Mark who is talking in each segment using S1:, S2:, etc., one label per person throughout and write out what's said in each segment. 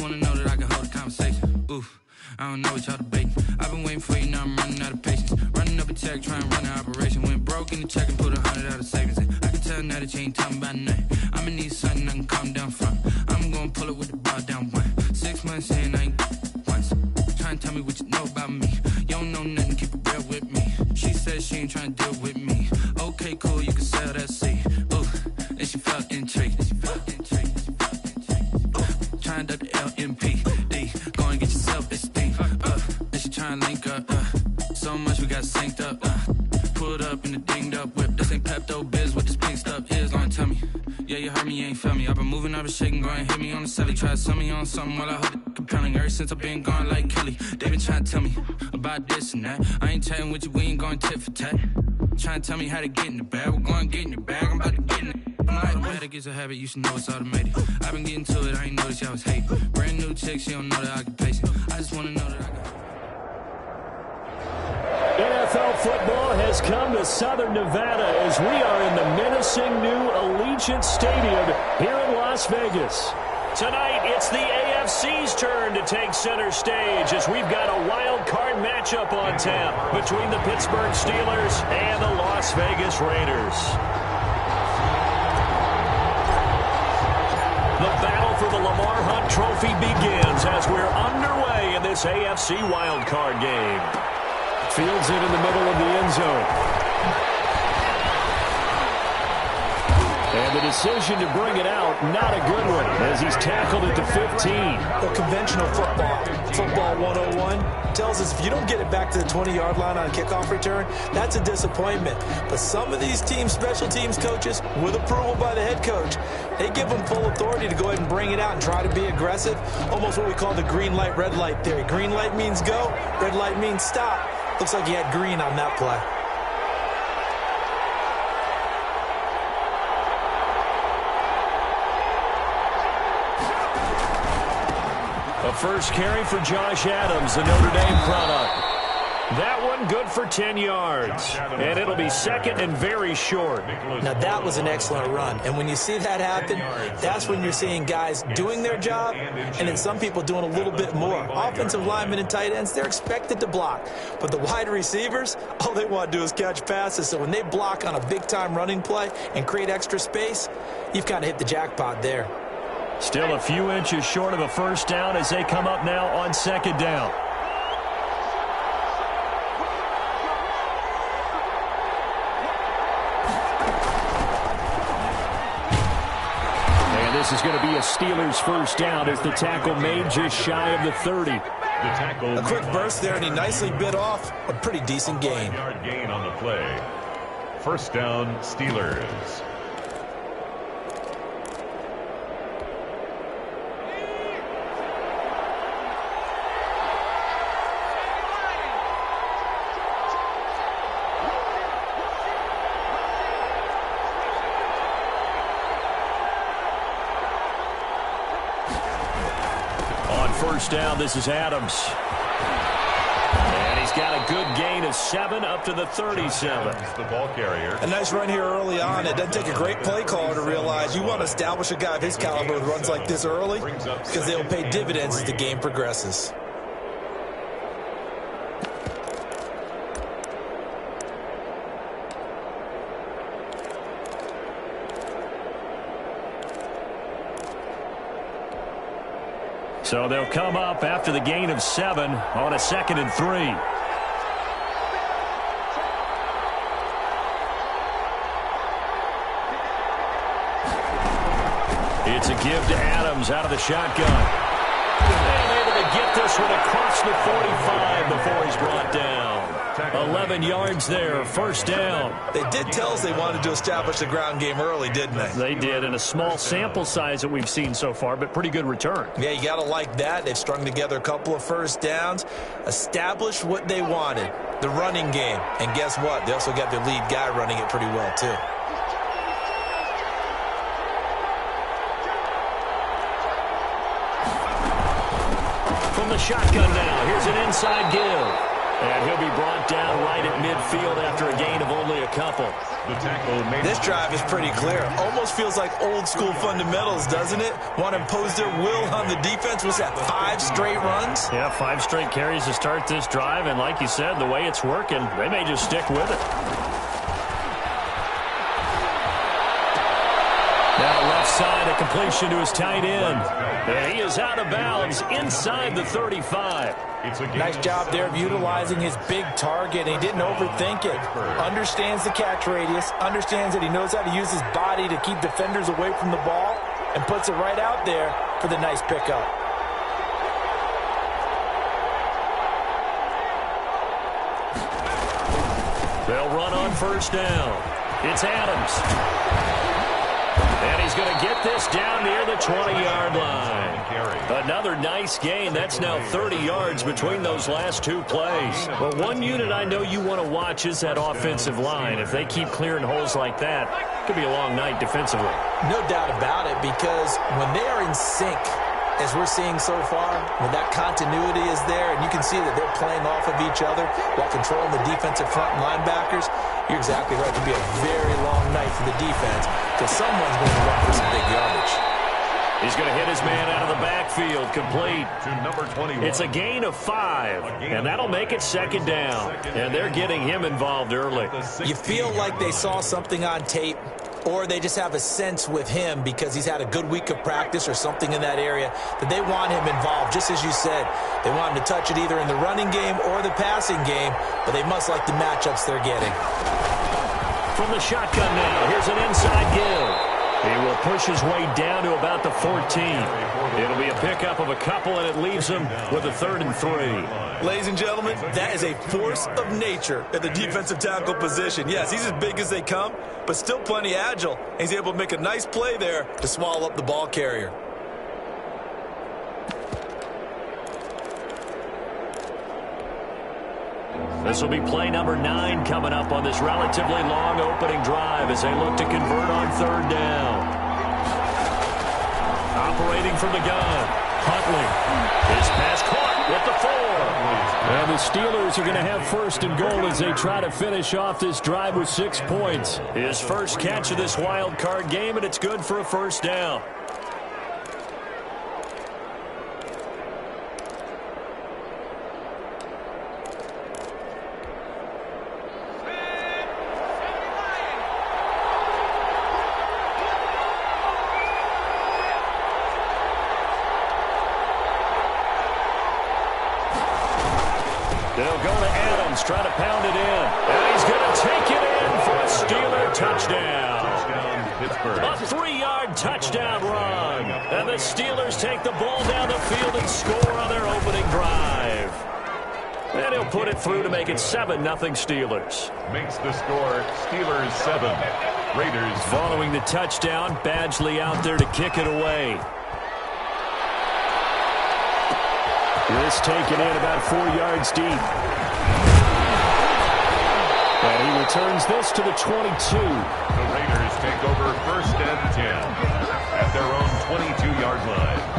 S1: wanna know that I can hold a conversation. Oof, I don't know what y'all debating. I've been waiting for you, now I'm running out of patience. Running up a check, trying to run an operation. Went broke in the check and put 100 out of savings in. I can tell now that you ain't talking about nothing. I'ma need something I can calm down from. I'm gonna pull it with the bar down one. 6 months in, I ain't once. Trying to tell me what you know about me. You don't know nothing, keep it real with me. She said she ain't trying to deal with me. Okay, cool, you can sell that seat. Ooh, and she felt intrigued. Trying to duck the LMPD. Go and get your self-esteem. And she trying to link up. So much we got synced up. Pulled up in the dinged up whip. This ain't Pepto-Biz, what this pink stuff is. Gonna tell me. Yeah, you heard me, you ain't felt me. I've been moving, I've been shaking, go and hit me on the celly. Try to sell me on something while I hold it compelling. Ever since I've been gone like Kelly, they been trying to tell me about this and that. I ain't chatting with you, we ain't going tit for tat. Trying to tell me how to get in the bag. We're going to get in your bag, I'm about to get in it. I'm automatic, it's a habit, you should know it's automated. I've been getting to it, I ain't noticed y'all was hating. Brand new chick, she don't know the occupation. I just want to know that I got...
S2: NFL football has come to Southern Nevada as we are in the menacing new Allegiant Stadium here in Las Vegas. Tonight, it's the AFC's turn to take center stage as we've got a wild card matchup on tap between the Pittsburgh Steelers and the Las Vegas Raiders. The battle for the Lamar Hunt Trophy begins as we're underway in this AFC wildcard game. Fields it in the middle of the end zone. And the decision to bring it out, not a good one, as he's tackled at the 15.
S3: Well, conventional football 101, tells us if you don't get it back to the 20-yard line on a kickoff return, that's a disappointment. But some of these teams, special teams coaches, with approval by the head coach, they give them full authority to go ahead and bring it out and try to be aggressive. Almost what we call the green light, red light theory. Green light means go, red light means stop. Looks like he had green on that play.
S2: A first carry for Josh Adams, the Notre Dame product. That one good for 10 yards. And it'll be second and very short.
S3: Now, that was an excellent run. And when you see that happen, that's when you're seeing guys doing their job and then some people doing a little bit more. Offensive linemen and tight ends, they're expected to block. But the wide receivers, all they want to do is catch passes. So when they block on a big-time running play and create extra space, you've kind of hit the jackpot there.
S2: Still a few inches short of a first down as they come up now on second down. And this is going to be a Steelers first down as the tackle made just shy of the 30.
S3: A quick burst there, and he nicely bit off a pretty decent gain.
S4: 5-yard gain on the play. First down, Steelers.
S2: First down, this is Adams. And he's got a good gain of 7 up to the 37.
S4: The ball carrier.
S3: A nice run here early on. It doesn't take a great play caller to realize you want to establish a guy of his caliber with runs like this early because they'll pay dividends as the game progresses.
S2: So they'll come up after the gain of 7 on a 2nd and 3. It's a give to Adams out of the shotgun. And able to get this one across the 45 before he's brought down. 11 yards there, first down.
S3: They did tell us they wanted to establish the ground game early, didn't they?
S2: They did, in a small sample size that we've seen so far, but pretty good return.
S3: Yeah, you got to like that. They've strung together a couple of first downs, established what they wanted, the running game. And guess what? They also got their lead guy running it pretty well, too.
S2: From the shotgun now, here's an inside give. And he'll be brought down right at midfield after a gain of only a couple.
S4: The tackle made.
S3: This drive is pretty clear. Almost feels like old school fundamentals, doesn't it? Want to impose their will on the defense. Was that 5 straight runs?
S2: Yeah, 5 straight carries to start this drive. And like you said, the way it's working, they may just stick with it. Now left side, a completion to his tight end. And he is out of bounds inside the 35.
S3: Nice job there of utilizing his big target. He didn't overthink it. Understands the catch radius. Understands that he knows how to use his body to keep defenders away from the ball. And puts it right out there for the nice pickup.
S2: They'll run on first down. It's Adams. And he's going to get this down near the 20-yard line. Another nice gain. That's now 30 yards between those last 2 plays. Well, one unit I know you want to watch is that offensive line. If they keep clearing holes like that, it could be a long night defensively.
S3: No doubt about it, because when they are in sync, as we're seeing so far, when that continuity is there, and you can see that they're playing off of each other while controlling the defensive front linebackers, you're exactly right. It could be a very long night for the defense because someone's going to run for some big yardage.
S2: He's going to hit his man out of the backfield, complete.
S4: To number 21.
S2: It's a gain of 5, and that'll make it second down. And they're getting him involved early.
S3: You feel like they saw something on tape, or they just have a sense with him because he's had a good week of practice or something in that area that they want him involved, just as you said. They want him to touch it either in the running game or the passing game, but they must like the matchups they're getting.
S2: From the shotgun now, here's an inside give. He will push his way down to about the 14. It'll be a pickup of a couple, and it leaves him with a 3rd and 3.
S3: Ladies and gentlemen, that is a force of nature at the defensive tackle position. Yes, he's as big as they come, but still plenty agile. He's able to make a nice play there to swallow up the ball carrier.
S2: This will be play number 9 coming up on this relatively long opening drive as they look to convert on 3rd down. Operating from the gun, Huntley. His pass caught with the 4. And the Steelers are going to have 1st and goal as they try to finish off this drive with 6 points. His first catch of this wild card game, and it's good for a 1st down. They'll go to Adams, try to pound it in. And he's going to take it in for a Steeler touchdown. A 3-yard touchdown run. And the Steelers take the ball down the field and score on their opening drive. And he'll put it through to make it 7-0 Steelers.
S4: Makes the score Steelers 7. Raiders.
S2: Following the touchdown, Badgley out there to kick it away. This taken in about 4 yards deep. And he returns this to the 22.
S4: The Raiders take over 1st and 10 at their own 22-yard line.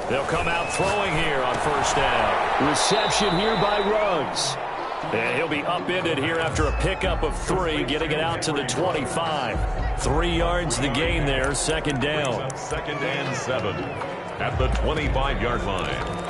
S2: They'll come out throwing here on 1st down. Reception here by Ruggs. And he'll be upended here after a pickup of 3, getting it out to the 25. 3 yards the gain there, 2nd down.
S4: 2nd and 7 at the 25-yard line.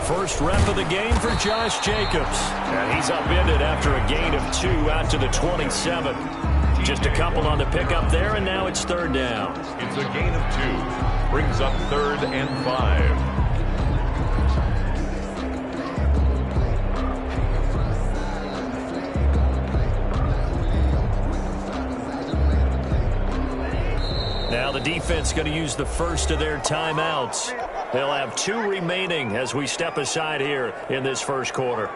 S2: First rep of the game for Josh Jacobs. And he's upended after a gain of 2 out to the 27. Just a couple on the pickup there, and now it's third down.
S4: It's a gain of 2. Brings up 3rd and 5.
S2: Now the defense going to use the first of their timeouts. They'll have 2 remaining as we step aside here in this first quarter.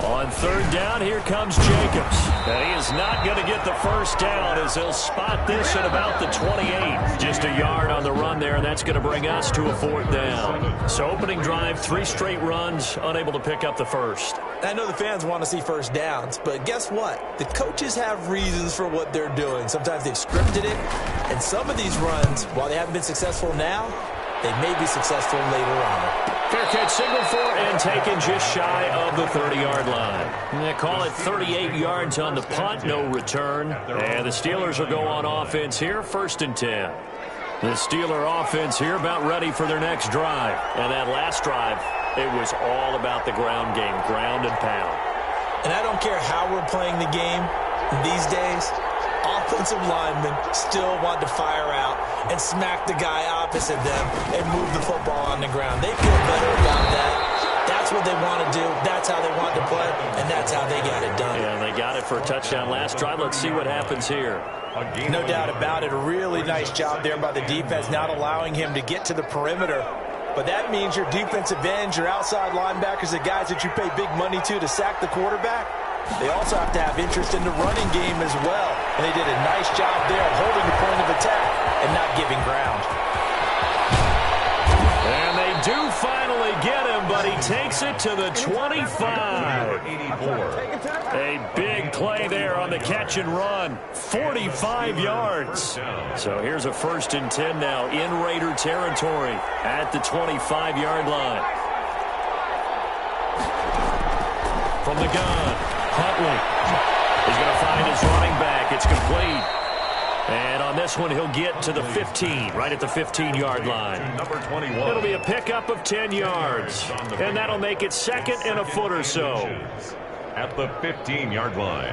S2: On third down, here comes Jacobs. And he is not going to get the first down as he'll spot this at about the 28. Just a yard on the run there, and that's going to bring us to a 4th down. So opening drive, 3 straight runs, unable to pick up the first.
S3: I know the fans want to see first downs, but guess what? The coaches have reasons for what they're doing. Sometimes they've scripted it, and some of these runs, while they haven't been successful now, they may be successful later on.
S2: Fair catch signal for and taken just shy of the 30-yard line. They call it 38 yards on the punt, no return. And the Steelers will go on offense here, 1st and 10. The Steeler offense here about ready for their next drive. And that last drive, it was all about the ground game, ground and pound.
S3: And I don't care how we're playing the game these days, offensive linemen still want to fire out and smack the guy opposite them and move the football on the ground. They feel better about that. That's what they want to do. That's how they want to play, and that's how they got it done.
S2: Yeah, they got it for a touchdown last drive. Let's see what happens here.
S3: No doubt about it. A really nice job there by the defense, not allowing him to get to the perimeter. But that means your defensive ends, your outside linebackers, the guys that you pay big money to sack the quarterback, they also have to have interest in the running game as well. And they did a nice job there of holding the point of attack and not giving ground.
S2: And they do finally get him, but he takes it to the 25. A big play there on the catch and run. 45 yards. So here's a 1st and 10 now in Raider territory at the 25-yard line. From the gun, Huntley. He's going to find his running back. It's complete. And on this one, he'll get to the 15, right at the 15-yard line.
S4: Number 21.
S2: It'll be a pickup of 10 yards. And that'll make it 2nd and a foot or so.
S4: At the 15-yard line.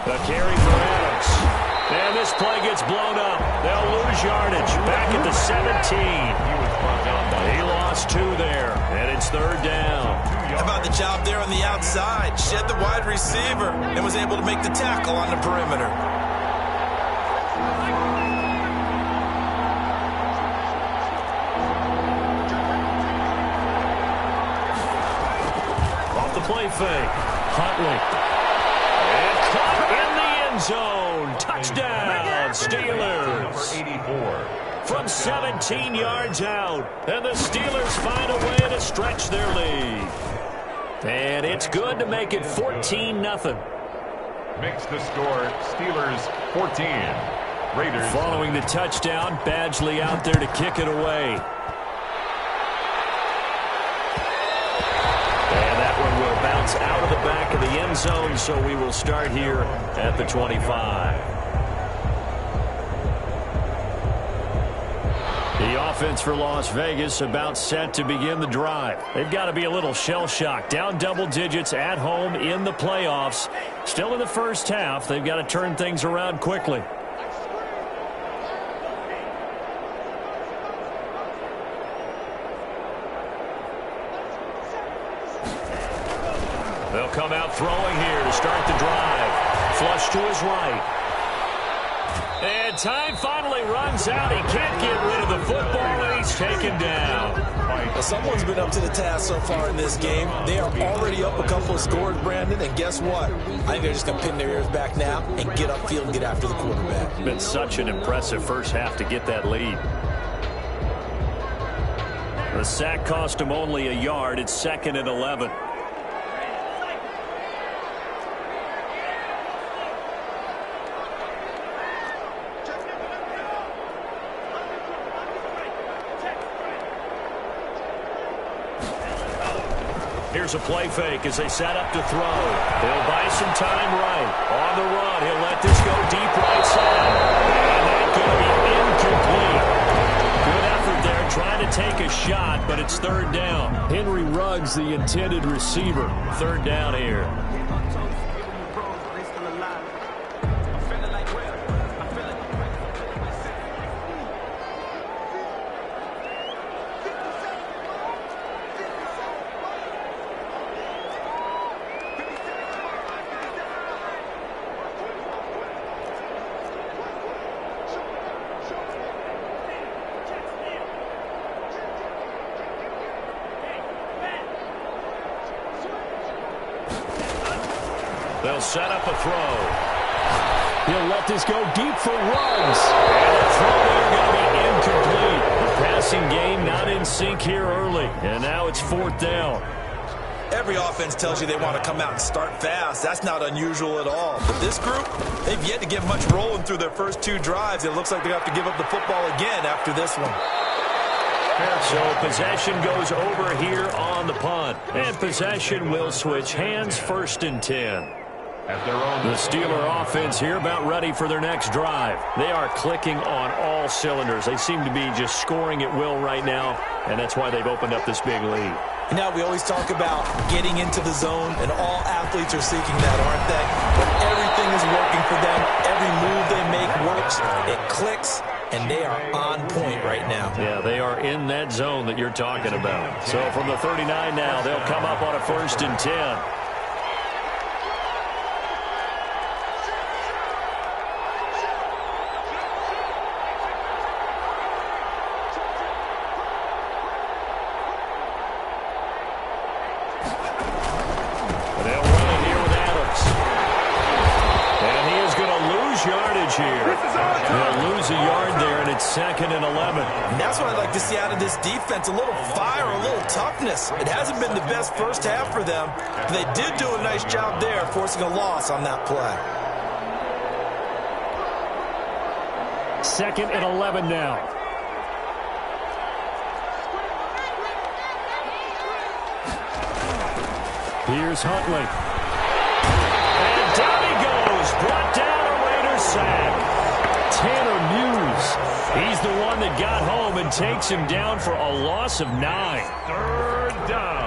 S2: The carry for Adams. And this play gets blown up. They'll lose yardage. Back at the 17. He lost 2 there. And it's 3rd down.
S3: How about the job there on the outside? Shed the wide receiver and was able to make the tackle on the perimeter.
S2: Off the play fake. Huntley. And caught in the end zone. Touchdown, Steelers.
S4: 84.
S2: From 17 yards out. And the Steelers find a way to stretch their lead. And it's good to make it 14-0.
S4: Makes the score Steelers 14. Raiders.
S2: Following the touchdown, Badgley out there to kick it away. And that one will bounce out of the back of the end zone, so we will start here at the 25. The offense for Las Vegas about set to begin the drive. They've got to be a little shell-shocked. Down double digits at home in the playoffs. Still in the first half. They've got to turn things around quickly. They'll come out throwing here to start the drive. Flush to his right. And time finally runs out. He can't get rid of the football, and he's taken down.
S3: Well, someone's been up to the task so far in this game. They are already up a couple of scores, Brandon, and guess what? I think they're just going to pin their ears back now and get upfield and get after the quarterback.
S2: It's been such an impressive first half to get that lead. The sack cost him only a yard. It's 2nd and 11. Here's a play fake as they set up to throw. He'll buy some time right. On the run, he'll let this go deep right side. And that's going to be incomplete. Good effort there, trying to take a shot, but it's 3rd down. Henry Ruggs, the intended receiver. 3rd down here. They'll set up a throw. He'll let this go deep for Ruggs. And the throw there going to be incomplete. The passing game not in sync here early. And now it's 4th down.
S3: Every offense tells you they want to come out and start fast. That's not unusual at all. But this group, they've yet to get much rolling through their first 2 drives. It looks like they have to give up the football again after this one.
S2: So possession goes over here on the punt. And possession will switch hands. 1st and 10. The Steeler offense here about ready for their next drive. They are clicking on all cylinders. They seem to be just scoring at will right now, and that's why they've opened up this big lead.
S3: Now, we always talk about getting into the zone, and all athletes are seeking that, aren't they? But everything is working for them. Every move they make works. It clicks, and they are on point right now.
S2: Yeah, they are in that zone that you're talking about. So from the 39 now, they'll come up on a 1st and 10. They'll lose a yard there, and it's 2nd and 11.
S3: And that's what I'd like to see out of this defense, a little fire, a little toughness. It hasn't been the best first half for them, but they did do a nice job there forcing a loss on that play.
S2: 2nd and 11 now. Here's Huntley. And down he goes. Brought down a Raiders sack. Tanner Muse. He's the one that got home and takes him down for a loss of 9.
S4: 3rd down.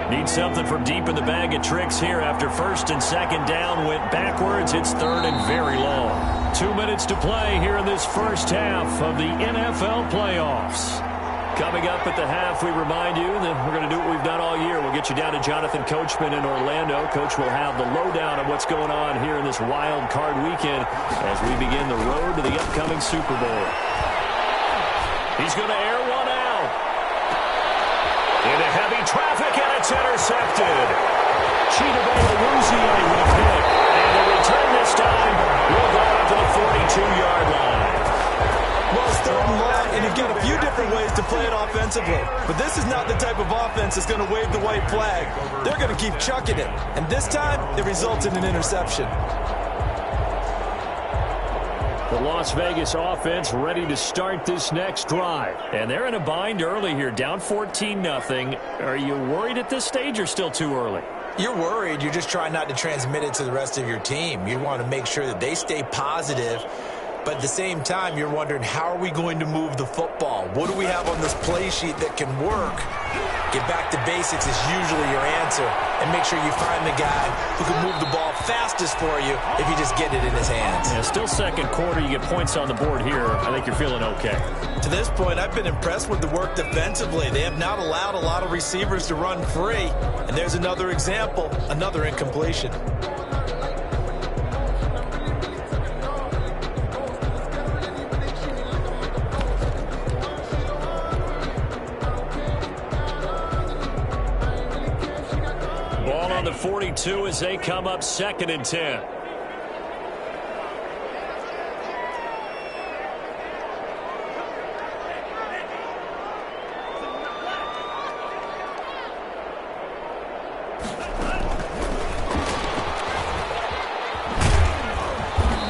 S2: Need something from deep in the bag of tricks here after 1st and 2nd down went backwards. It's 3rd and very long. 2 minutes to play here in this first half of the NFL playoffs. Coming up at the half, we remind you that we're going to do what we've done all year. We'll get you down to Jonathan Coachman in Orlando. Coach will have the lowdown of what's going on here in this wild card weekend as we begin the road to the upcoming Super Bowl. He's going to air one out. Into heavy traffic, and it's intercepted. Chidobe-Awuzie with a pick. And the return this time will go out to the 42-yard line.
S3: Well, it's 3rd and long, and you've got a few different ways to play it offensively. But this is not the type of offense that's going to wave the white flag. They're going to keep chucking it. And this time, it results in an interception.
S2: The Las Vegas offense ready to start this next drive. And they're in a bind early here, down 14-0. Are you worried at this stage or still too early?
S3: You're worried. You're just trying not to transmit it to the rest of your team. You want to make sure that they stay positive. But at the same time, you're wondering, how are we going to move the football? What do we have on this play sheet that can work? Get back to basics is usually your answer. And make sure you find the guy who can move the ball fastest for you if you just get it in his hands.
S2: Yeah, still second quarter. You get points on the board here. I think you're feeling okay.
S3: To this point, I've been impressed with the work defensively. They have not allowed a lot of receivers to run free. And there's another example, another incompletion.
S2: Ball on the 42 as they come up 2nd and 10.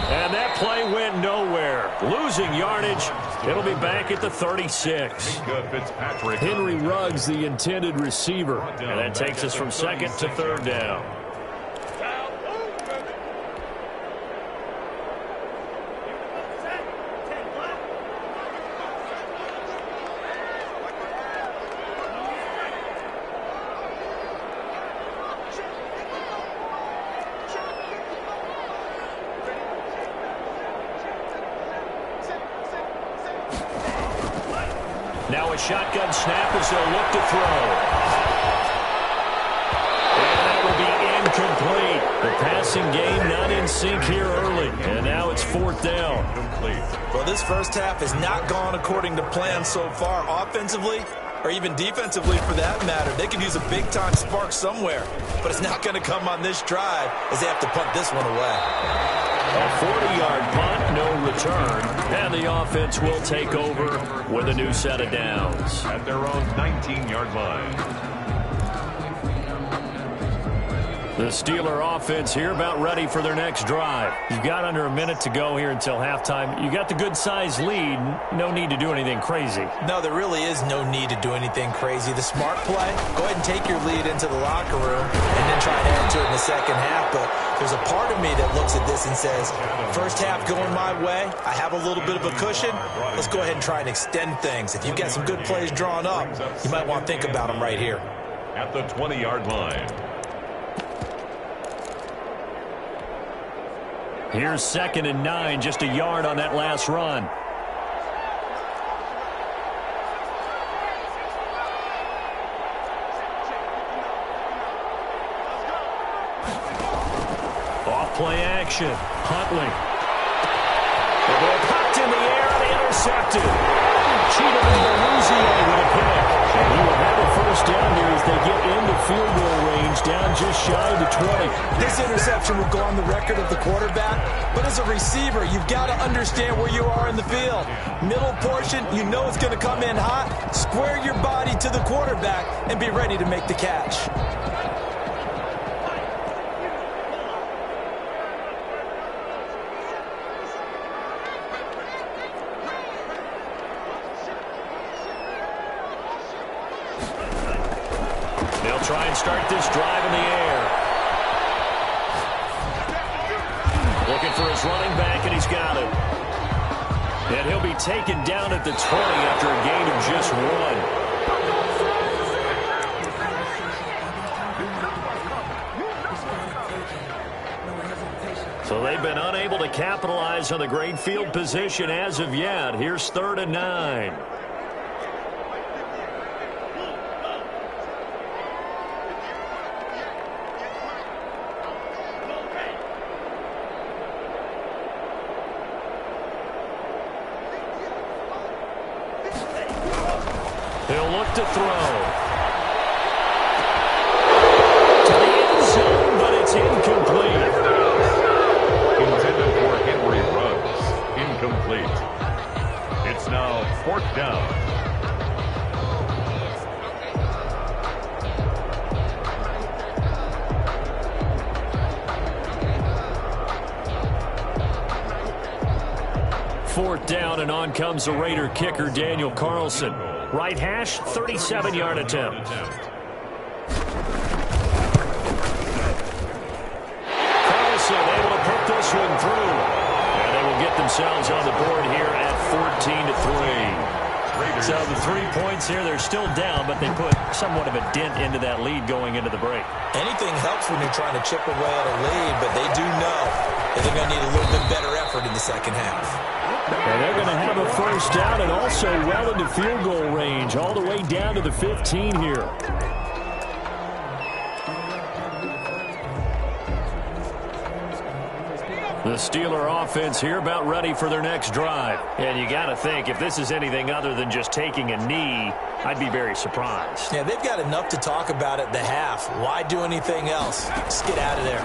S2: And that play went nowhere. Losing yardage. It'll be back at the 36. Henry Ruggs, the intended receiver. And that takes us from 2nd to 3rd down. Now a shotgun snap as they'll look to throw. And that will be incomplete. The passing game not in sync here early. And now it's 4th down.
S3: Well, this first half has not gone according to plan so far, offensively or even defensively for that matter. They could use a big-time spark somewhere, but it's not going to come on this drive as they have to punt this one away.
S2: A 40-yard punt, no return, and the offense will take over with a new set of downs.
S4: At their own 19-yard line.
S2: The Steeler offense here about ready for their next drive. You've got under a minute to go here until halftime. You got the good-sized lead. No need to do anything crazy.
S3: No, there really is no need to do anything crazy. The smart play, go ahead and take your lead into the locker room and then try to add to it in the second half. But there's a part of me that looks at this and says, first half going my way, I have a little bit of a cushion. Let's go ahead and try and extend things. If you've got some good plays drawn up, you might want to think about them right here.
S4: At the 20-yard line.
S2: Here's 2nd and 9, just a yard on that last run. Off play action. Huntley. The ball popped in the air and intercepted. Cheatham and Louisiana with a pick. And he will have a first down here as they get into field goal range, down just shy of the 20.
S3: This interception will go on the record of the quarterback, but as a receiver, you've got to understand where you are in the field. Middle portion, you know it's going to come in hot. Square your body to the quarterback and be ready to make the catch.
S2: They'll try and start this drive in the air. Looking for his running back, and he's got it. And he'll be taken down at the 20 after a gain of just 1. So they've been unable to capitalize on the great field position as of yet. Here's 3rd and 9. He'll look to throw. To the end zone, but it's incomplete.
S4: Intended for Henry Ruggs. Incomplete. It's now 4th down.
S2: Fourth down, and on comes the Raider kicker, Daniel Carlson. Right hash, 37-yard attempt. Carlson able to put this one through. And they will get themselves on the board here at 14-3. So the 3 points here, they're still down, but they put somewhat of a dent into that lead going into the break.
S3: Anything helps when you're trying to chip away at a lead, but they do know that they're going to need a little bit better effort in the second half.
S2: And they're going to have a first down and also well into field goal range, all the way down to the 15 here. The Steeler offense here about ready for their next drive. And you got to think, if this is anything other than just taking a knee, I'd be very surprised.
S3: Yeah, they've got enough to talk about at the half. Why do anything else? Just get out of there.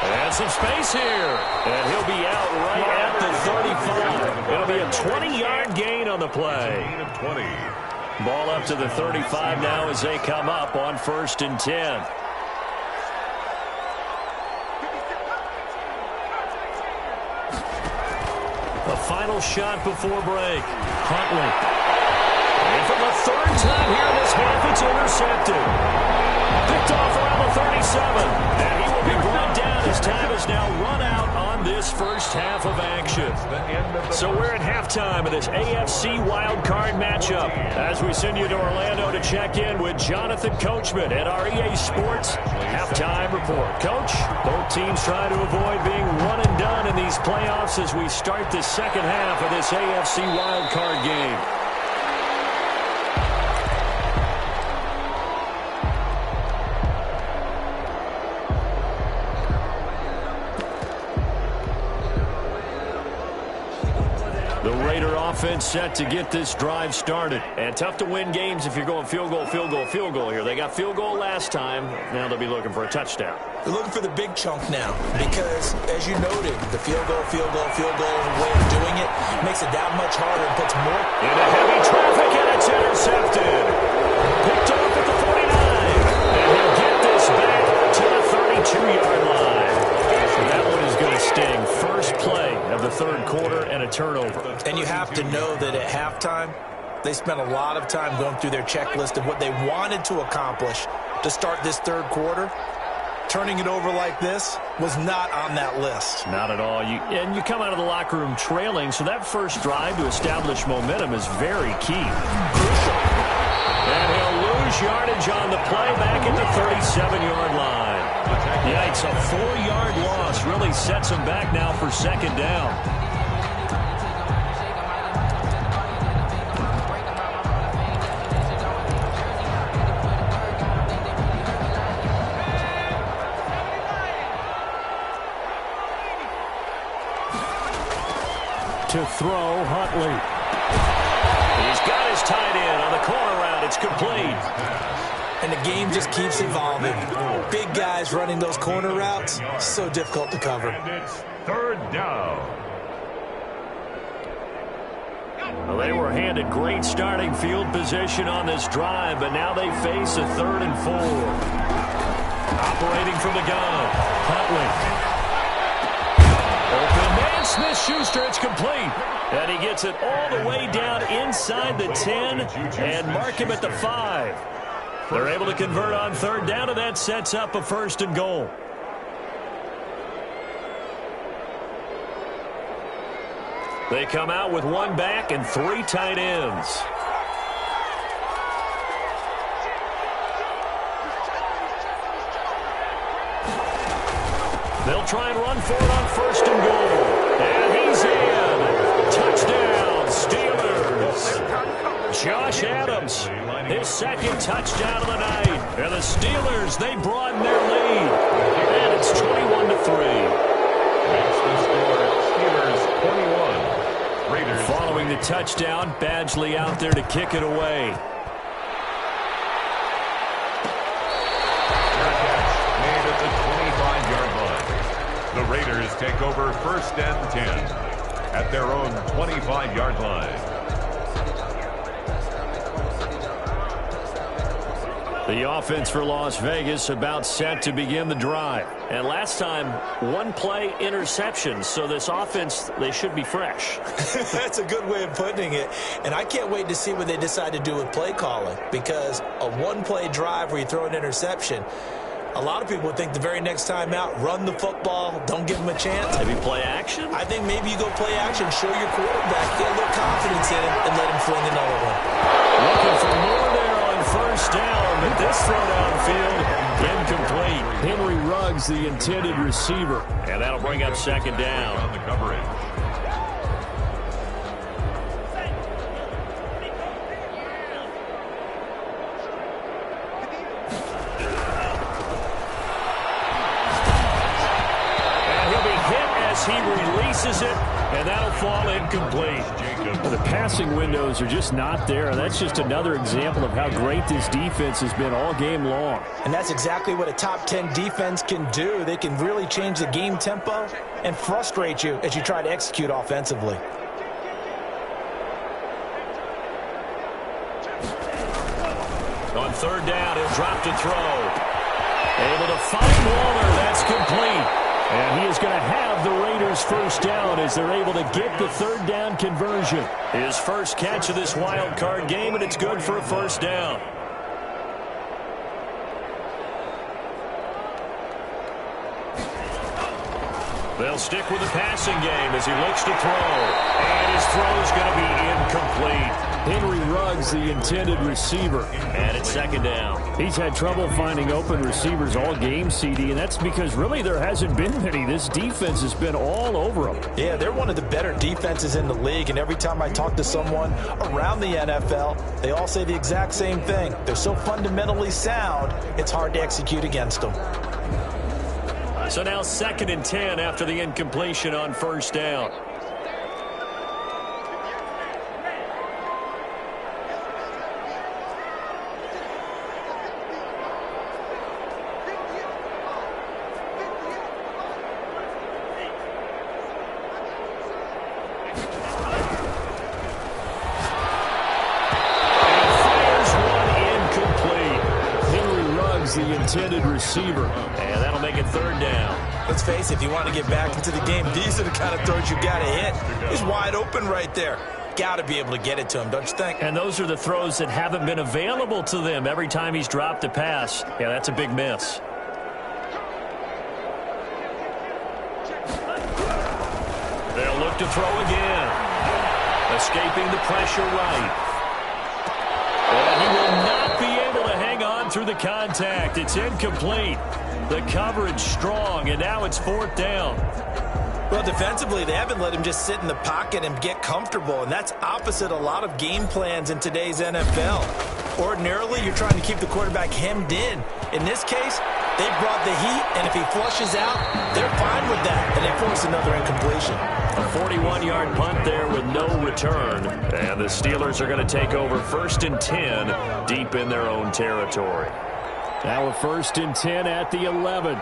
S2: And some space here. And he'll be out right at the 35. It'll be a 20-yard gain on the play. Ball up to the 35 now as they come up on 1st and 10. The final shot before break. Huntley. And for the 3rd time here in this half, it's intercepted. Picked off around the 37. And he will be brought down as time is now run out on this first half of action. So we're at halftime of this AFC wildcard matchup as we send you to Orlando to check in with Jonathan Coachman at our EA Sports halftime report. Coach, both teams try to avoid being one and done in these playoffs as we start the second half of this AFC wildcard game. The Raider offense set to get this drive started. And tough to win games if you're going field goal, field goal, field goal here. They got field goal last time. Now they'll be looking for a touchdown.
S3: They're looking for the big chunk now because, as you noted, the field goal way of doing it makes it that much harder and puts more.
S2: Into heavy traffic, and it's intercepted. Picked off at the 49. And he'll get this back to the 32-yard line. That one is going to sting. First play of the 3rd quarter and a turnover.
S3: And you have to know that at halftime, they spent a lot of time going through their checklist of what they wanted to accomplish to start this 3rd quarter. Turning it over like this was not on that list.
S2: Not at all. And you come out of the locker room trailing, so that first drive to establish momentum is very key.
S3: Crucial.
S2: And he'll lose yardage on the play back at the 37-yard line. Yikes, a 4-yard loss really sets him back now for 2nd down. To throw, Huntley. He's got his tight end on the corner route. It's complete.
S3: And the game just keeps evolving. Big guys running those corner routes, so difficult to cover.
S4: And it's 3rd down.
S2: Well, they were handed great starting field position on this drive, but now they face a 3rd and 4. Operating from the gun, Huntley. Open man, Smith-Schuster, it's complete. And he gets it all the way down inside the 10 and mark him at the 5. They're able to convert on 3rd down, and that sets up a 1st and goal. They come out with 1 back and 3 tight ends. They'll try and run for it on 1st and goal. And he's in. Touchdown, Steelers. Josh Adams, his 2nd touchdown of the night. And the Steelers, they broaden their lead. And it's 21-3.
S4: That's the score. Steelers 21. Raiders.
S2: Following the touchdown, Badgley out there to kick it away.
S4: Made at the 25-yard line. The Raiders take over 1st and 10 at their own 25-yard line.
S2: The offense for Las Vegas about set to begin the drive. And last time, 1-play interception. So this offense, they should be fresh.
S3: That's a good way of putting it. And I can't wait to see what they decide to do with play calling. Because a 1-play drive where you throw an interception, A lot of people would think the very next time out, run the football, don't give him a chance.
S2: Maybe play action?
S3: I think maybe you go play action, show your quarterback, get a little confidence in him, and let him fling another one.
S2: Looking for more there on first down, but this throw downfield, incomplete. Henry Ruggs, the intended receiver. And that'll bring up second down.
S4: On the coverage.
S2: He releases it, and that'll fall incomplete. The passing windows are just not there. That's just another example of how great this defense has been all game long.
S3: And that's exactly what a top 10 defense can do. They can really change the game tempo and frustrate you as you try to execute offensively.
S2: On third down, he'll drop to throw. Able to find Waller. That's complete. And he is going to have the Raiders first down as they're able to get the third down conversion. His first catch of this wild card game, and it's good for a first down. They'll stick with the passing game as he looks to throw. And his throw is going to be incomplete. Henry Ruggs, the intended receiver. And it's second down. He's had trouble finding open receivers all game, CD, and that's because really there hasn't been many. This defense has been all over them.
S3: Yeah, they're one of the better defenses in the league, and every time I talk to someone around the NFL, they all say the exact same thing. They're so fundamentally sound, it's hard to execute against them.
S2: So now 2nd and 10 after the incompletion on first down.
S3: The intended receiver.
S2: And that'll make it third down.
S3: Let's face it, if you want to get back into the game, these are the kind of throws you got to hit. He's wide open right there. Got to be able to get it to him, don't you think?
S2: And those are the throws that haven't been available to them every time he's dropped a pass. Yeah, that's a big miss. They'll look to throw again. Escaping the pressure right. And he will not be able to hang on through the contact. It's incomplete. The coverage strong, and now it's fourth down.
S3: Well, defensively, they haven't let him just sit in the pocket and get comfortable, and that's opposite a lot of game plans in today's NFL. Ordinarily, you're trying to keep the quarterback hemmed in. In this case, they brought the heat, and if he flushes out, they're fine with that, and they force another incompletion.
S2: A 41-yard punt there with no return, and the Steelers are going to take over 1st and 10 deep in their own territory. Now a 1st and 10 at the 11.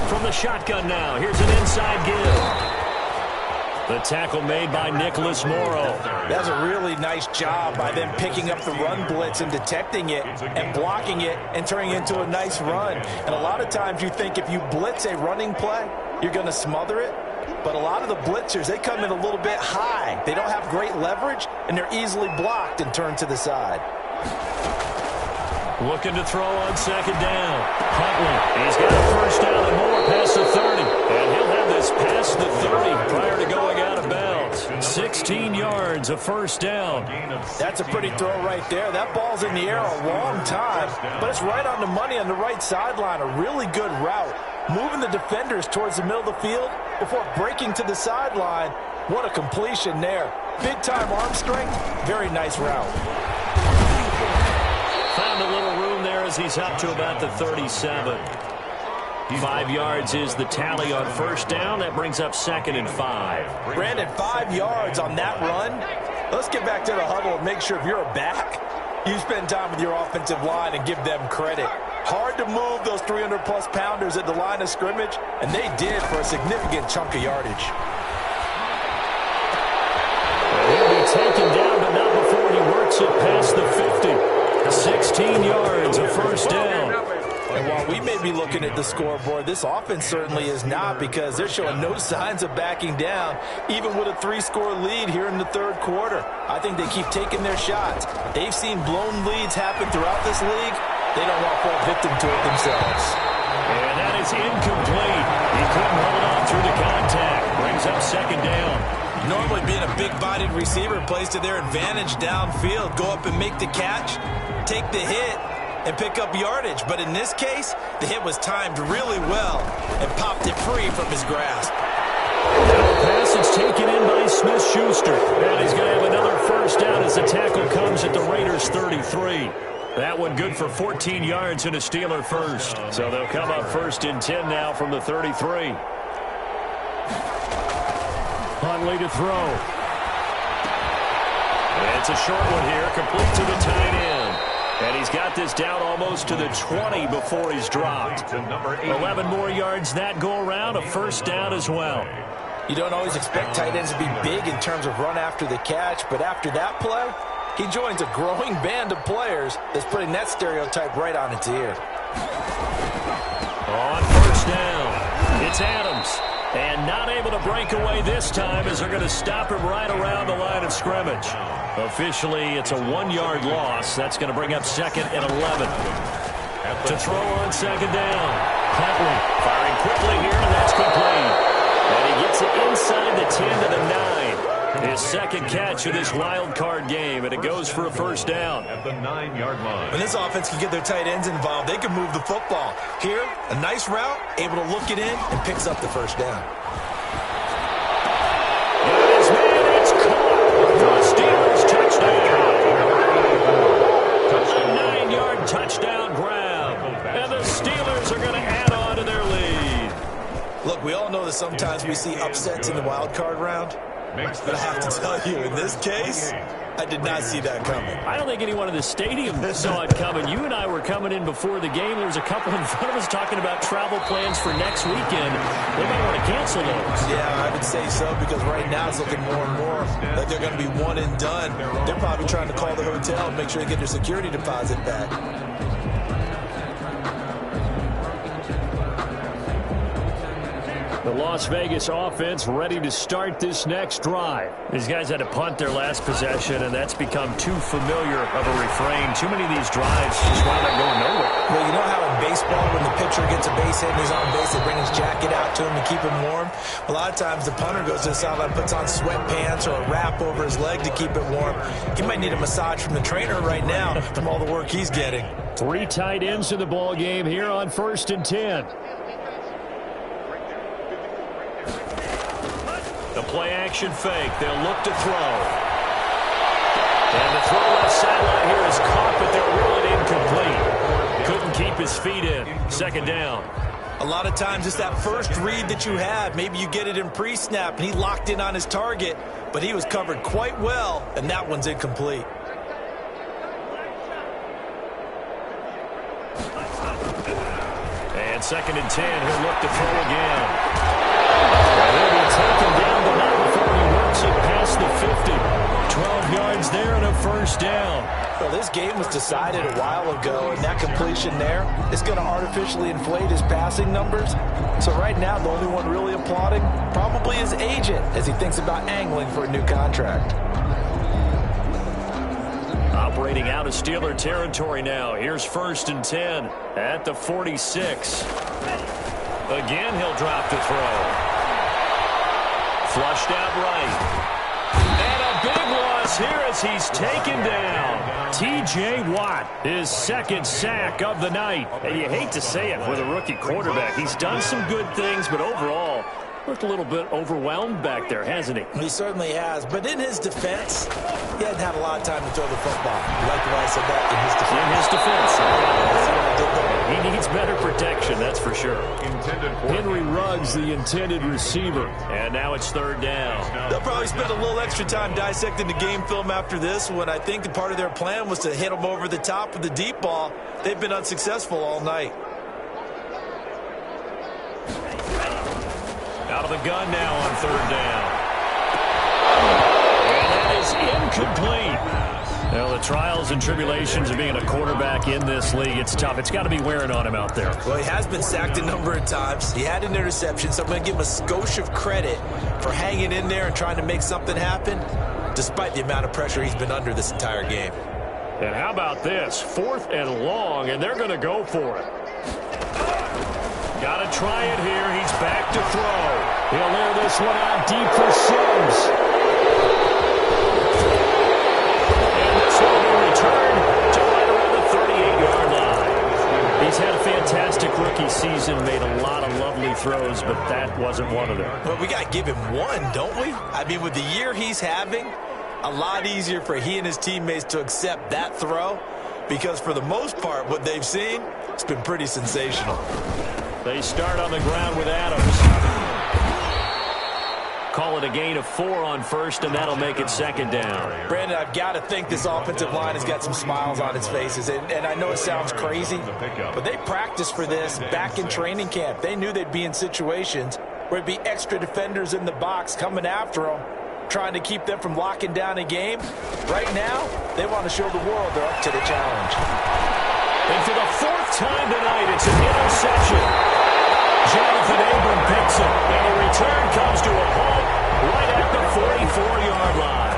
S2: From the shotgun now, here's an inside give. The tackle made by Nicholas Morrow.
S3: That's a really nice job by them picking up the run blitz and detecting it and blocking it and turning it into a nice run. And a lot of times you think if you blitz a running play, you're going to smother it. But a lot of the blitzers, they come in a little bit high. They don't have great leverage, and they're easily blocked and turned to the side.
S2: Looking to throw on second down. Huntley, he's got a first down and more past the 30. And he'll have this past the 30 prior to going out of bounds. 16 yards, a first down.
S3: That's a pretty throw right there. That ball's in the air a long time, but it's right on the money on the right sideline. A really good route. Moving the defenders towards the middle of the field before breaking to the sideline. What a completion there. Big-time arm strength. Very nice route.
S2: Found a little room there as he's up to about the 37. 5 yards is the tally on first down. That brings up 2nd and 5.
S3: Brandon, 5 yards on that run. Let's get back to the huddle and make sure if you're a back, you spend time with your offensive line and give them credit. Hard to move those 300-plus pounders at the line of scrimmage, and they did for a significant chunk of yardage.
S2: He'll be taken down, but not before he works it past the 50. 16 yards, a first down.
S3: And while we may be looking at the scoreboard, this offense certainly is not, because they're showing no signs of backing down, even with a 3-score lead here in the third quarter. I think they keep taking their shots. They've seen blown leads happen throughout this league. They don't want to fall victim to it themselves.
S2: And that is incomplete. He couldn't hold on through the contact. Brings up second down.
S3: Normally being a big-bodied receiver plays to their advantage downfield. Go up and make the catch, take the hit, and pick up yardage. But in this case, the hit was timed really well and popped it free from his grasp.
S2: The pass is taken in by Smith-Schuster. And he's going to have another first down as the tackle comes at the Raiders' 33. That one good for 14 yards and a Steeler first. So they'll come up first and 10 now from the 33. Huntley to throw. It's a short one here, complete to the tight end. And he's got this down almost to the 20 before he's dropped. 11 more yards that go around, a first down as well.
S3: You don't always expect tight ends to be big in terms of run after the catch, but after that play, he joins a growing band of players that's putting that stereotype right on its ear.
S2: On first down, it's Adams. And not able to break away this time as they're going to stop him right around the line of scrimmage. Officially, it's a 1-yard loss. That's going to bring up second and 11. To throw on second down. Huntley firing quickly here, and that's complete. And he gets it inside the 10 to the 9. His second catch of this wild card game, and it goes for a first down.
S4: At the 9-yard line.
S3: When this offense can get their tight ends involved, they can move the football. Here, a nice route, able to look it in, and picks up the first down.
S2: It's caught. The Steelers touchdown. A 9-yard touchdown grab. And the Steelers are going to add on to their lead.
S3: Look, we all know that sometimes we see upsets in the wild card round. But I have to tell you, in this case, I did not see that coming.
S2: I don't think anyone in the stadium saw it coming. You and I were coming in before the game. There was a couple in front of us talking about travel plans for next weekend. They might want to cancel those.
S3: Yeah, I would say so, because right now it's looking more and more like they're going to be one and done. They're probably trying to call the hotel and make sure they get their security deposit back.
S2: The Las Vegas offense ready to start this next drive. These guys had to punt their last possession, and that's become too familiar of a refrain. Too many of these drives just wind up going nowhere.
S3: Well, you know how in baseball, when the pitcher gets a base hit and he's on base, they bring his jacket out to him to keep him warm? A lot of times the punter goes to the sideline, puts on sweatpants or a wrap over his leg to keep it warm. He might need a massage from the trainer right now from all the work he's getting.
S2: 3 tight ends in the ball game here on first and 10. The play-action fake. They'll look to throw. And the throw left sideline here is caught, but they're ruling incomplete. Couldn't keep his feet in. Second down.
S3: A lot of times it's that first read that you have. Maybe you get it in pre-snap, and he locked in on his target, but he was covered quite well, and that one's incomplete.
S2: And second and 10. He'll look to throw again. He'll be taken down, but not before he works it past the 50. 12 yards there and a first down.
S3: Well, this game was decided a while ago, and that completion there is going to artificially inflate his passing numbers. So right now, the only one really applauding probably his agent as he thinks about angling for a new contract.
S2: Operating out of Steeler territory now. Here's first and 10 at the 46. Again, he'll drop to throw. Flushed out right. And a big loss here as he's taken down. T.J. Watt, his second sack of the night. And you hate to say it with a rookie quarterback. He's done some good things, but overall, looked a little bit overwhelmed back there, hasn't he?
S3: He certainly has. But in his defense, he hadn't had a lot of time to throw the football. You like the way I said that? In his defense.
S2: He needs better protection, that's for sure. Henry Ruggs, the intended receiver. And now it's third down.
S3: They'll probably spend a little extra time dissecting the game film after this one. I think part of their plan was to hit him over the top with the deep ball. They've been unsuccessful all night.
S2: Out of the gun now on third down. And that is incomplete. Well, the trials and tribulations of being a quarterback in this league, it's tough. It's got to be wearing on him out there.
S3: Well, he has been sacked a number of times. He had an interception, so I'm going to give him a skosh of credit for hanging in there and trying to make something happen, despite the amount of pressure he's been under this entire game.
S2: And how about this? 4th and long, and they're going to go for it. Got to try it here. He's back to throw. He'll air this one out deep for Sims. And this one will return to right around the 38-yard line. He's had a fantastic rookie season, made a lot of lovely throws, but that wasn't one of them.
S3: Well, we got to give him one, don't we? I mean, with the year he's having, a lot easier for he and his teammates to accept that throw, because for the most part, what they've seen, it's been pretty sensational.
S2: They start on the ground with Adams. Call it a gain of 4 on first, and that'll make it 2nd down.
S3: Brandon, I've got to think this offensive line has got some smiles on its faces. And I know it sounds crazy, but they practiced for this back in training camp. They knew they'd be in situations where it'd be extra defenders in the box coming after them, trying to keep them from locking down a game. Right now, they want to show the world they're up to the challenge.
S2: And for the 4th time tonight, it's an interception. Jonathan Abram picks it, and the return comes to a halt right at the 44-yard line.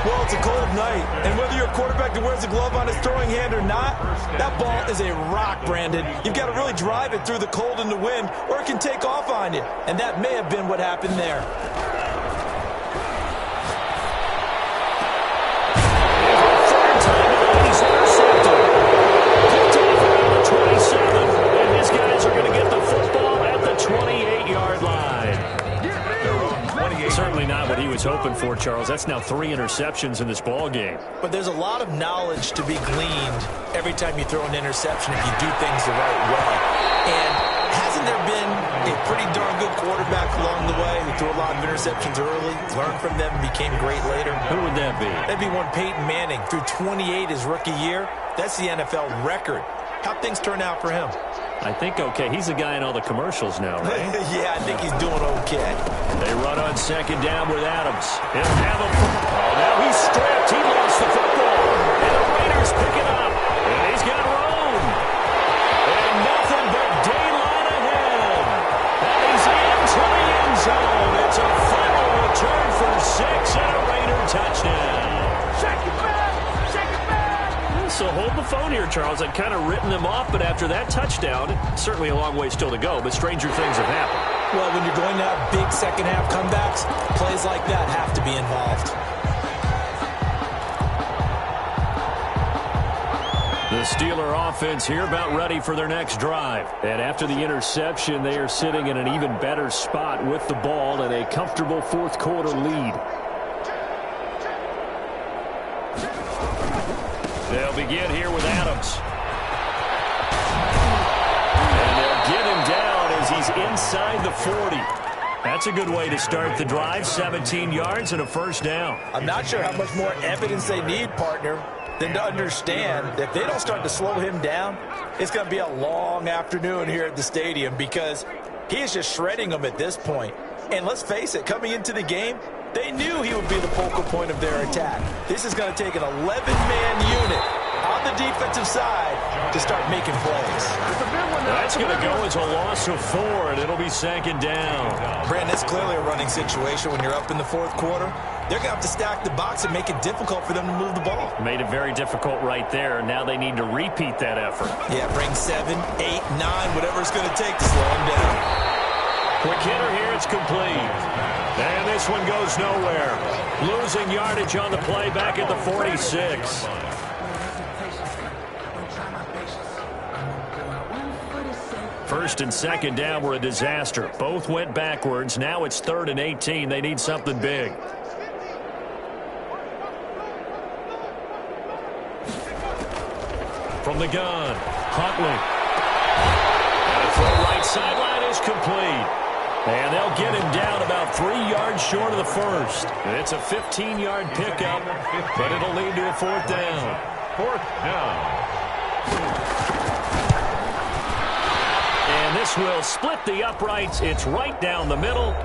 S3: Well, it's a cold night, and whether you're a quarterback that wears a glove on his throwing hand or not, that ball is a rock, Brandon. You've got to really drive it through the cold and the wind, or it can take off on you, and that may have been what happened there.
S2: Certainly not what he was hoping for, Charles. That's now 3 interceptions in this ball game.
S3: But there's a lot of knowledge to be gleaned every time you throw an interception if you do things the right way. And hasn't there been a pretty darn good quarterback along the way who threw a lot of interceptions early, learned from them, and became great later?
S2: Who would that be?
S3: That'd be one Peyton Manning. Threw 28 his rookie year. That's the NFL record. How'd things turn out for him?
S2: I think okay. He's the guy in all the commercials now, right?
S3: Yeah, I think he's doing okay.
S2: They run on 2nd down with Adams. He'll have him. Oh, now he's stripped. He lost the football. And the Raiders pick it up. And he's got room. And nothing but daylight ahead. And he's into the end zone. It's a final return for 6 and a Raider touchdown. Shake it back. Shake it back. So hold the phone here, Charles. I'd kind of written them off, but after that touchdown, certainly a long way still to go, but stranger things have happened.
S3: Well, when you're going to have big second-half comebacks, plays like that have to be involved.
S2: The Steeler offense here about ready for their next drive. And after the interception, they are sitting in an even better spot with the ball and a comfortable 4th quarter lead. They'll begin here with Adams. And they'll get him down as he's inside the 40. That's a good way to start the drive. 17 yards and a 1st down.
S3: I'm not sure how much more evidence they need, partner, than to understand that if they don't start to slow him down, it's going to be a long afternoon here at the stadium because he is just shredding them at this point. And let's face it, coming into the game, they knew he would be the focal point of their attack. This is going to take an 11-man unit on the defensive side to start making plays.
S2: That's going to go as a loss of 4, and it'll be 2nd down.
S3: Brandon, it's clearly a running situation when you're up in the 4th quarter. They're going to have to stack the box and make it difficult for them to move the ball.
S2: Made it very difficult right there. Now they need to repeat that effort.
S3: Yeah, bring 7, 8, 9, whatever it's going to take to slow them down.
S2: Quick hitter here, it's complete. And this one goes nowhere. Losing yardage on the play back at the 46. First and 2nd down were a disaster. Both went backwards. Now it's 3rd and 18. They need something big. From the gun, Huntley. And a throw right sideline is complete. And they'll get him down about 3 yards short of the 1st. It's a 15-yard pickup, but it'll lead to a 4th down.
S4: 4th down.
S2: And this will split the uprights. It's right down the middle.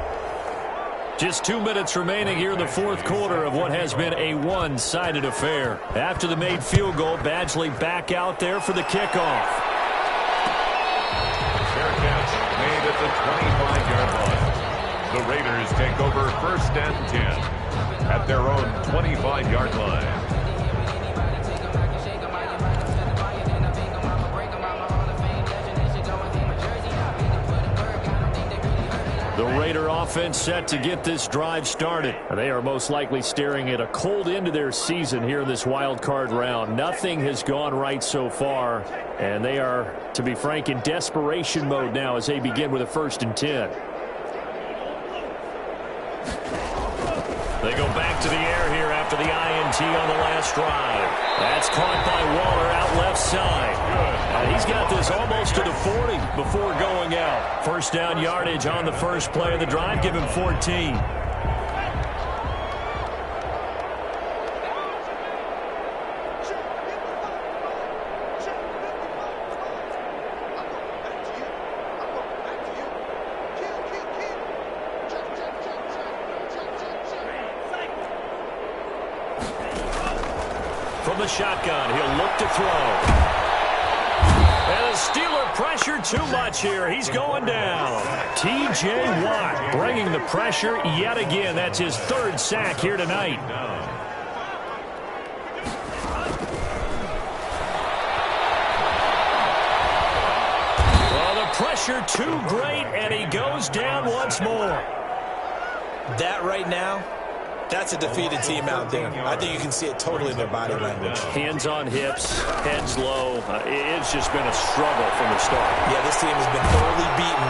S2: Just 2 minutes remaining here in the fourth quarter of what has been a one-sided affair. After the made field goal, Badgley back out there for the kickoff.
S4: Fair catch made at the 25-yard line. The Raiders take over 1st and 10 at their own 25-yard line.
S2: The Raider offense set to get this drive started. They are most likely staring at a cold end to their season here in this wild card round. Nothing has gone right so far, and they are, to be frank, in desperation mode now as they begin with a 1st and 10. They go back to the air here after the INT on the last drive. That's caught by Waller out left side. He's got this almost to the 40 before going out. First down yardage on the first play of the drive. Give him 14. From the shotgun, he'll look to throw. And the Steeler pressure too much here. He's going down. T.J. Watt bringing the pressure yet again. That's his 3rd sack here tonight. Well, the pressure too great, and he goes down once more.
S3: That right now, that's a defeated team out there. I think you can see it totally in their body language.
S2: Hands on hips, heads low. It's just been a struggle from the start.
S3: Yeah, this team has been thoroughly beaten.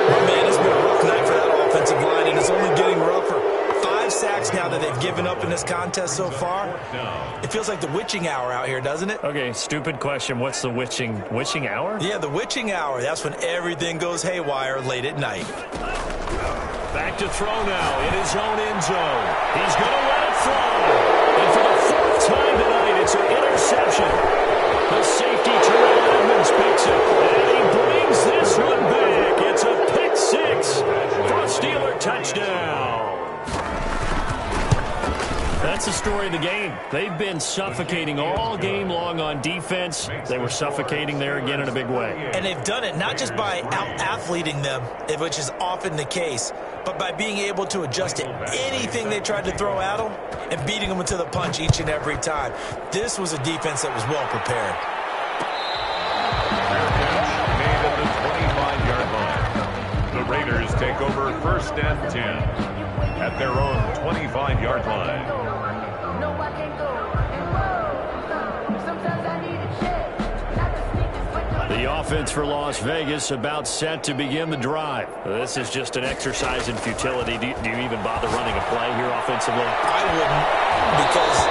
S3: Oh, man, it's been a rough night for that offensive line, and it's only getting rougher. 5 sacks now that they've given up in this contest so far. It feels like the witching hour out here, doesn't it?
S2: Okay, stupid question. What's the witching hour?
S3: Yeah, the witching hour. That's when everything goes haywire late at night.
S2: Back to throw now in his own end zone. He's going to let it fly. And for the 4th time tonight, it's an interception. The safety, Terrell Edmonds, picks it. And he brings this one back. It's a pick 6 for a Steeler touchdown. That's the story of the game. They've been suffocating all game long on defense. They were suffocating there again in a big way.
S3: And they've done it not just by out-athleting them, which is often the case, but by being able to adjust to anything they tried to throw at them and beating them to the punch each and every time. This was a defense that was well prepared.
S4: Made at the 25-yard line. The Raiders take over 1st and 10 at their own 25-yard line.
S2: The offense for Las Vegas about set to begin the drive. This is just an exercise in futility. Do you even bother running a play here offensively?
S3: I wouldn't, because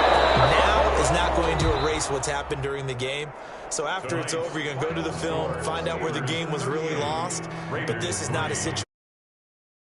S3: now is not going to erase what's happened during the game. So after it's over, you're going to go to the film, find out where the game was really lost. But this is not a situation